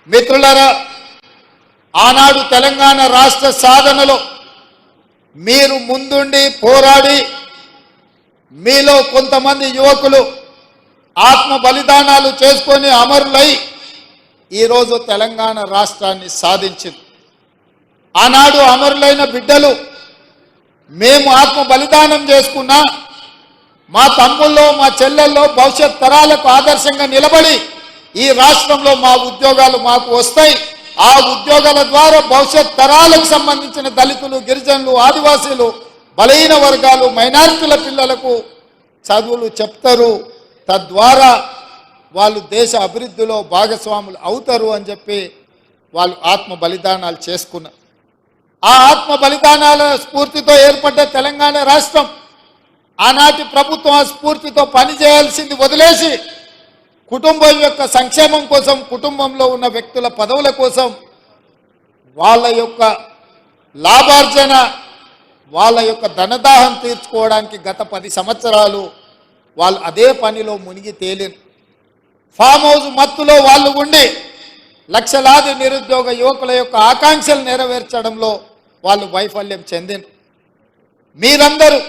మిత్రులారా, ఆనాడు తెలంగాణ రాష్ట్ర సాధనలో మీరు ముందుండి పోరాడి మీలో కొంతమంది యువకులు ఆత్మ బలిదానాలు చేసుకొని అమరులై ఈరోజు తెలంగాణ రాష్ట్రాన్ని సాధించింది. ఆనాడు అమరులైన బిడ్డలు మేము ఆత్మ బలిదానం చేసుకున్నా మా తమ్ముల్లో మా చెల్లెల్లో భవిష్యత్ తరాలకు ఆదర్శంగా నిలబడి ఈ రాష్ట్రంలో మా ఉద్యోగాలు మాకు వస్తాయి, ఆ ఉద్యోగాల ద్వారా భవిష్యత్ తరాలకు సంబంధించిన దళితులు, గిరిజనులు, ఆదివాసీలు, బలహీన వర్గాలు, మైనారిటీల పిల్లలకు చదువులు చెప్తారు, తద్వారా వాళ్ళు దేశ అభివృద్ధిలో భాగస్వాములు అవుతారు అని చెప్పి వాళ్ళు ఆత్మ బలిదానాలు చేసుకున్నారు. ఆ ఆత్మ బలిదానాల స్ఫూర్తితో ఏర్పడ్డ తెలంగాణ రాష్ట్రం ఆనాటి ప్రభుత్వం ఆ స్ఫూర్తితో పనిచేయాల్సింది వదిలేసి కుటుంబం యొక్క సంక్షేమం కోసం, కుటుంబంలో ఉన్న వ్యక్తుల పదవుల కోసం, వాళ్ళ యొక్క లాభార్జన, వాళ్ళ యొక్క ధనదాహం తీర్చుకోవడానికి గత 10 సంవత్సరాలు వాళ్ళు అదే పనిలో మునిగి తేలిన ఫామ్ హౌస్ మత్తులో వాళ్ళు ఉండి లక్షలాది నిరుద్యోగ యువకుల యొక్క ఆకాంక్షలు నెరవేర్చడంలో వాళ్ళు వైఫల్యం చెందిన మీరందరూ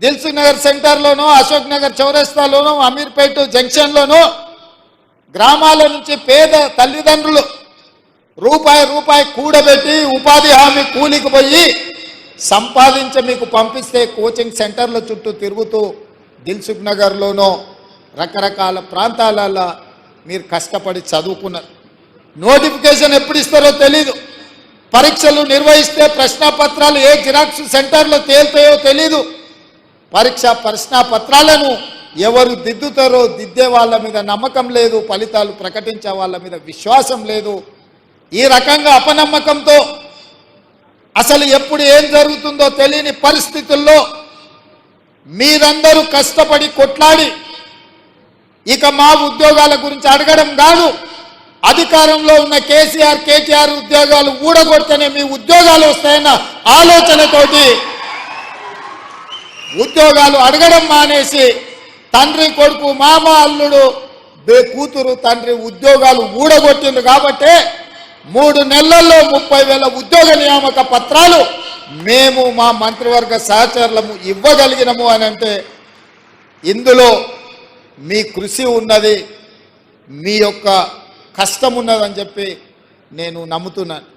దిల్సుఖ్ నగర్ సెంటర్లోనూ, అశోక్ నగర్ చౌరస్తాలోనూ, అమీర్పేట జంక్షన్లోనూ గ్రామాల నుంచి పేద తల్లిదండ్రులు రూపాయి కూడబెట్టి ఉపాధి హామీ కూలికి పోయి సంపాదించి మీకు పంపిస్తే కోచింగ్ సెంటర్ల చుట్టూ తిరుగుతూ దిల్సుఖ్ నగర్లోనూ రకరకాల ప్రాంతాలలో మీరు కష్టపడి చదువుకున్నారు. నోటిఫికేషన్ ఎప్పుడు ఇస్తారో తెలీదు, పరీక్షలు నిర్వహిస్తే ప్రశ్నాపత్రాలు ఏ జిరాక్స్ సెంటర్లో తేలుతాయో తెలీదు, ప్రశ్నాపత్రాలను ఎవరు దిద్దుతారో దిద్దే వాళ్ళ మీద నమ్మకం లేదు, ఫలితాలు ప్రకటించే వాళ్ళ మీద విశ్వాసం లేదు. ఈ రకంగా అపనమ్మకంతో అసలు ఎప్పుడు ఏం జరుగుతుందో తెలియని పరిస్థితుల్లో మీరందరూ కష్టపడి కొట్లాడి ఇక మా ఉద్యోగాల గురించి అడగడం కాదు, అధికారంలో ఉన్న కేటీఆర్ ఉద్యోగాలు ఊడగొడితేనే మీ ఉద్యోగాలు వస్తాయన్న ఆలోచనతోటి ఉద్యోగాలు అడగడం మానేసి తండ్రి కొడుకు, మామ అల్లుడు, కూతురు తండ్రి ఉద్యోగాలు ఊడగొట్టింది కాబట్టి 3 నెలల్లో 30,000 ఉద్యోగ నియామక పత్రాలు మేము మా మంత్రివర్గ సహచరులము ఇవ్వగలిగినము అని అంటే ఇందులో మీ కృషి ఉన్నది, మీ యొక్క కష్టం ఉన్నదని చెప్పి నేను నమ్ముతున్నాను.